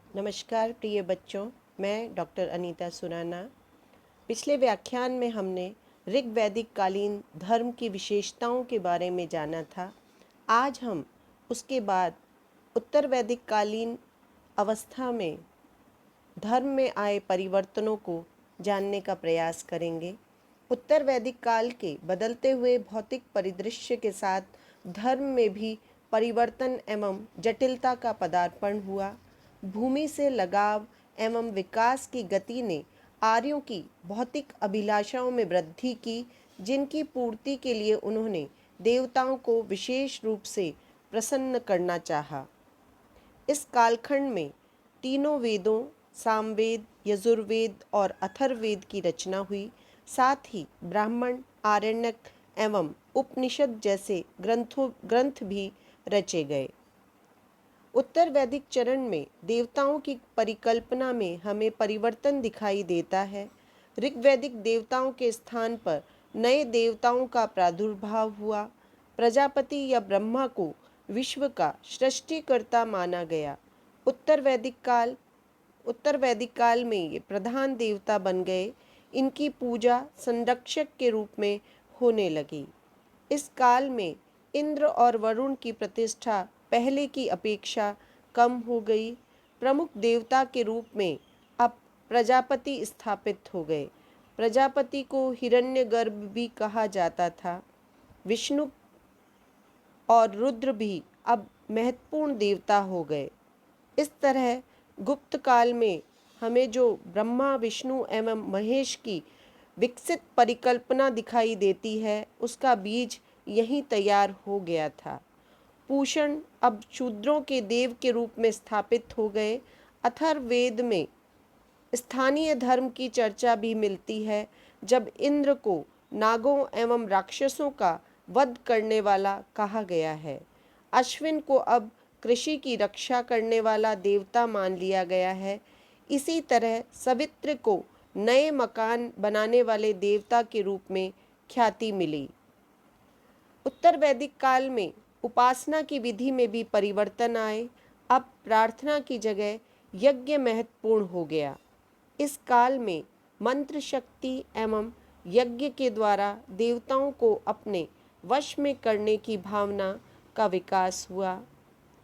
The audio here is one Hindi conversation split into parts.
नमस्कार प्रिय बच्चों, मैं डॉक्टर अनीता सुराना। पिछले व्याख्यान में हमने ऋग वैदिक कालीन धर्म की विशेषताओं के बारे में जाना था। आज हम उसके बाद उत्तर वैदिक कालीन अवस्था में धर्म में आए परिवर्तनों को जानने का प्रयास करेंगे। उत्तर वैदिक काल के बदलते हुए भौतिक परिदृश्य के साथ धर्म में भी परिवर्तन एवं जटिलता का पदार्पण हुआ। भूमि से लगाव एवं विकास की गति ने आर्यों की भौतिक अभिलाषाओं में वृद्धि की, जिनकी पूर्ति के लिए उन्होंने देवताओं को विशेष रूप से प्रसन्न करना चाहा। इस कालखंड में तीनों वेदों सामवेद, यजुर्वेद और अथर्ववेद की रचना हुई। साथ ही ब्राह्मण, आरण्यक एवं उपनिषद जैसे ग्रंथ भी रचे गए। उत्तर वैदिक चरण में देवताओं की परिकल्पना में हमें परिवर्तन दिखाई देता है। ऋग्वैदिक देवताओं के स्थान पर नए देवताओं का प्रादुर्भाव हुआ। प्रजापति या ब्रह्मा को विश्व का सृष्टिकर्ता माना गया। उत्तर वैदिक काल में ये प्रधान देवता बन गए। इनकी पूजा संरक्षक के रूप में होने लगी। इस काल में इंद्र और वरुण की प्रतिष्ठा पहले की अपेक्षा कम हो गई। प्रमुख देवता के रूप में अब प्रजापति स्थापित हो गए। प्रजापति को हिरण्यगर्भ भी कहा जाता था। विष्णु और रुद्र भी अब महत्वपूर्ण देवता हो गए। इस तरह गुप्त काल में हमें जो ब्रह्मा, विष्णु एवं महेश की विकसित परिकल्पना दिखाई देती है, उसका बीज यहीं तैयार हो गया था। पूषण अब शूद्रों के देव के रूप में स्थापित हो गए। अथर्ववेद में स्थानीय धर्म की चर्चा भी मिलती है, जब इंद्र को नागों एवं राक्षसों का वध करने वाला कहा गया है। अश्विन को अब कृषि की रक्षा करने वाला देवता मान लिया गया है। इसी तरह सवित्र को नए मकान बनाने वाले देवता के रूप में ख्याति मिली। उत्तर वैदिक काल में उपासना की विधि में भी परिवर्तन आए। अब प्रार्थना की जगह यज्ञ महत्वपूर्ण हो गया। इस काल में मंत्र शक्ति एवं यज्ञ के द्वारा देवताओं को अपने वश में करने की भावना का विकास हुआ।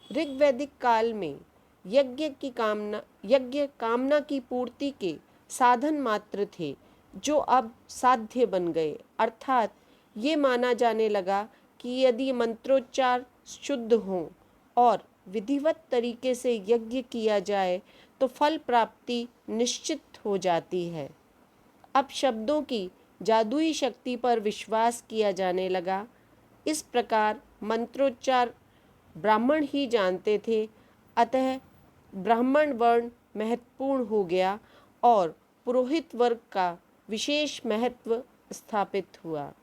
ऋग्वैदिक काल में यज्ञ कामना की पूर्ति के साधन मात्र थे, जो अब साध्य बन गए। अर्थात ये माना जाने लगा कि यदि मंत्रोच्चार शुद्ध हों और विधिवत तरीके से यज्ञ किया जाए तो फल प्राप्ति निश्चित हो जाती है। अब शब्दों की जादुई शक्ति पर विश्वास किया जाने लगा। इस प्रकार मंत्रोच्चार ब्राह्मण ही जानते थे, अतः ब्राह्मण वर्ण महत्वपूर्ण हो गया और पुरोहित वर्ग का विशेष महत्व स्थापित हुआ।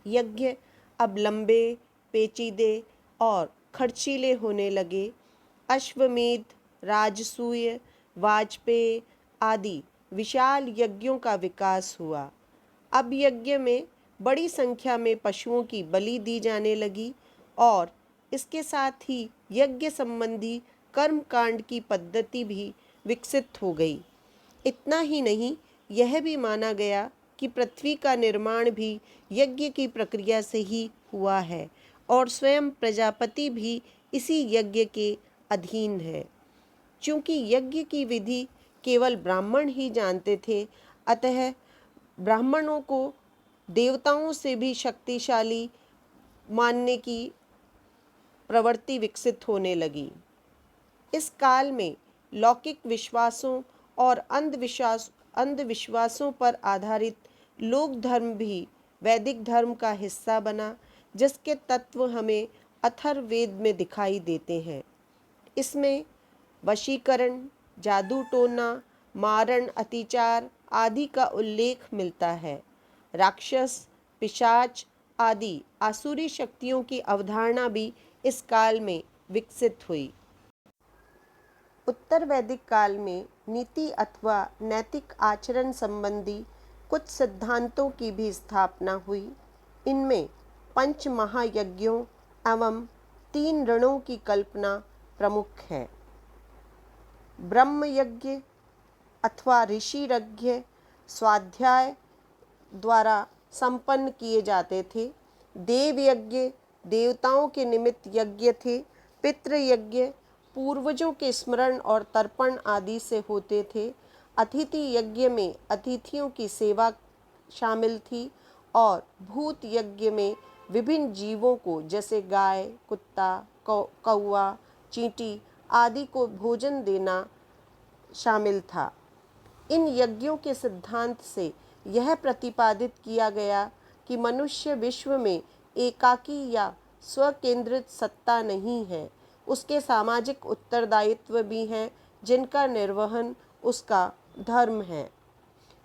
यज्ञ अब लंबे, पेचीदे और खर्चीले होने लगे। अश्वमेध, राजसूय, वाजपेय आदि विशाल यज्ञों का विकास हुआ। अब यज्ञ में बड़ी संख्या में पशुओं की बलि दी जाने लगी और इसके साथ ही यज्ञ संबंधी कर्म कांड की पद्धति भी विकसित हो गई। इतना ही नहीं, यह भी माना गया कि पृथ्वी का निर्माण भी यज्ञ की प्रक्रिया से ही हुआ है और स्वयं प्रजापति भी इसी यज्ञ के अधीन है। चूंकि यज्ञ की विधि केवल ब्राह्मण ही जानते थे, अतः ब्राह्मणों को देवताओं से भी शक्तिशाली मानने की प्रवृत्ति विकसित होने लगी। इस काल में लौकिक विश्वासों और अंधविश्वासों पर आधारित लोक धर्म भी वैदिक धर्म का हिस्सा बना, जिसके तत्व हमें अथर्ववेद में दिखाई देते हैं। इसमें वशीकरण, जादू टोना, मारण, अतिचार आदि का उल्लेख मिलता है। राक्षस, पिशाच आदि आसुरी शक्तियों की अवधारणा भी इस काल में विकसित हुई। उत्तर वैदिक काल में नीति अथवा नैतिक आचरण संबंधी कुछ सिद्धांतों की भी स्थापना हुई। इनमें पंच महायज्ञों एवं 3 ऋणों की कल्पना प्रमुख है। ब्रह्म यज्ञ अथवा ऋषि यज्ञ स्वाध्याय द्वारा संपन्न किए जाते थे। देव यज्ञ देवताओं के निमित्त यज्ञ थे। पितृ यज्ञ पूर्वजों के स्मरण और तर्पण आदि से होते थे। अतिथि यज्ञ में अतिथियों की सेवा शामिल थी और भूत यज्ञ में विभिन्न जीवों को जैसे गाय, कुत्ता, कौवा, चींटी आदि को भोजन देना शामिल था। इन यज्ञों के सिद्धांत से यह प्रतिपादित किया गया कि मनुष्य विश्व में एकाकी या स्वकेंद्रित सत्ता नहीं है, उसके सामाजिक उत्तरदायित्व भी हैं जिनका निर्वहन उसका धर्म है।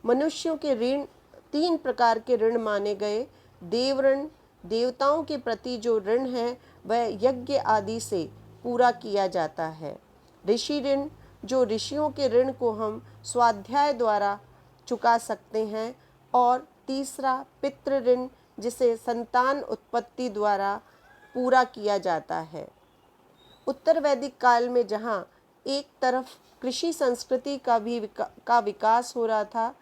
मनुष्यों के ऋण 3 प्रकार के ऋण माने गए। देव ऋण, देवताओं के प्रति जो ऋण है वह यज्ञ आदि से पूरा किया जाता है। ऋषि ऋण, जो ऋषियों के ऋण को हम स्वाध्याय द्वारा चुका सकते हैं। और तीसरा पितृ ऋण, जिसे संतान उत्पत्ति द्वारा पूरा किया जाता है। उत्तर वैदिक काल में जहाँ एक तरफ कृषि संस्कृति का विकास हो रहा था,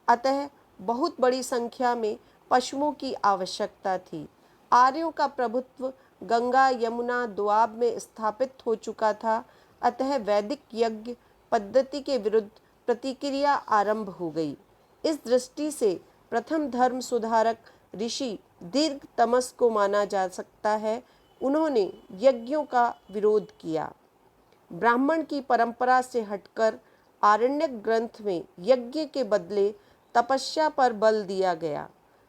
अतः बहुत बड़ी संख्या में पशुओं की आवश्यकता थी। आर्यों का प्रभुत्व गंगा, यमुना, दोआब में स्थापित हो चुका था, अतः वैदिक यज्ञ पद्धति के विरुद्ध प्रतिक्रिया आरंभ हो गई। इस दृष्टि से प्रथम धर्म सुधारक ऋषि दीर्घतमस को माना जा सकता है। उन्होंने यज्ञों का विरोध किया। ब्राह्मण की परंपरा से हटकर आरण्यक ग्रंथ में यज्ञ के बदले तपस्या पर बल दिया गया।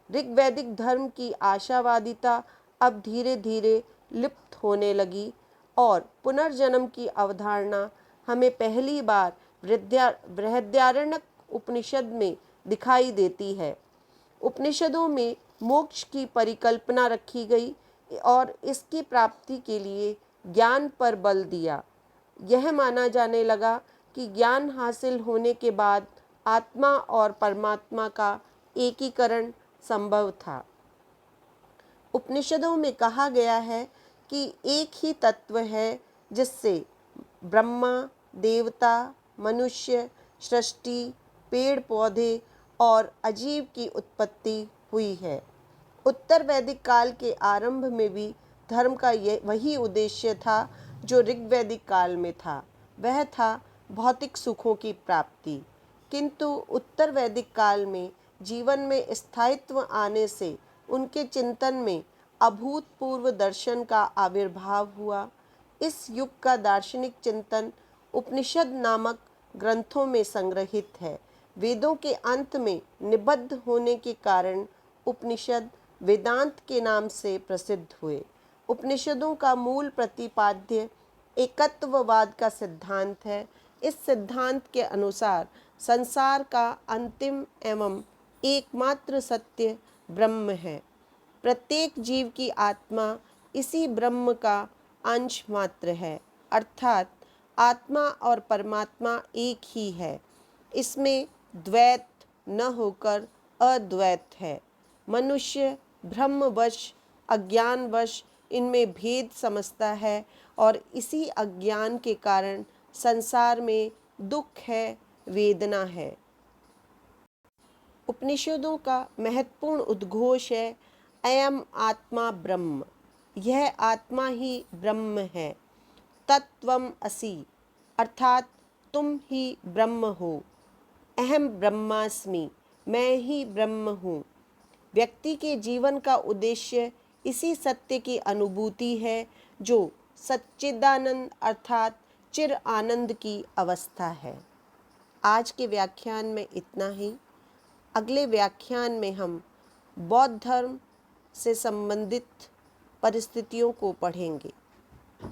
ऋग्वैदिक धर्म की आशावादिता अब धीरे धीरे लिप्त होने लगी और पुनर्जन्म की अवधारणा हमें पहली बार बृहदारण्यक उपनिषद में दिखाई देती है। उपनिषदों में मोक्ष की परिकल्पना रखी गई और इसकी प्राप्ति के लिए ज्ञान पर बल दिया। यह माना जाने लगा कि ज्ञान हासिल होने के बाद आत्मा और परमात्मा का एकीकरण संभव था। उपनिषदों में कहा गया है कि एक ही तत्व है जिससे ब्रह्मा, देवता, मनुष्य, सृष्टि, पेड़ पौधे और अजीव की उत्पत्ति हुई है। उत्तर वैदिक काल के आरंभ में भी धर्म का वही उद्देश्य था जो ऋग्वैदिक काल में था, वह था भौतिक सुखों की प्राप्ति। किंतु उत्तर वैदिक काल में जीवन में स्थायित्व आने से उनके चिंतन में अभूतपूर्व दर्शन का आविर्भाव हुआ। इस युग का दार्शनिक चिंतन उपनिषद नामक ग्रंथों में संग्रहित है। वेदों के अंत में निबद्ध होने के कारण उपनिषद वेदांत के नाम से प्रसिद्ध हुए। उपनिषदों का मूल प्रतिपाद्य एकत्ववाद का सिद्धांत है। इस सिद्धांत के अनुसार संसार का अंतिम एवं एकमात्र सत्य ब्रह्म है। प्रत्येक जीव की आत्मा इसी ब्रह्म का अंश मात्र है, अर्थात आत्मा और परमात्मा एक ही है। इसमें द्वैत न होकर अद्वैत है। मनुष्य भ्रमवश, अज्ञानवश इनमें भेद समझता है और इसी अज्ञान के कारण संसार में दुख है, वेदना है। उपनिषदों का महत्वपूर्ण उद्घोष है, अयम आत्मा ब्रह्म, यह आत्मा ही ब्रह्म है। तत्त्वम् असि, अर्थात तुम ही ब्रह्म हो। अहम ब्रह्मास्मि, मैं ही ब्रह्म हूँ। व्यक्ति के जीवन का उद्देश्य इसी सत्य की अनुभूति है जो सच्चिदानंद अर्थात चिर आनंद की अवस्था है। आज के व्याख्यान में इतना ही। अगले व्याख्यान में हम बौद्ध धर्म से संबंधित परिस्थितियों को पढ़ेंगे।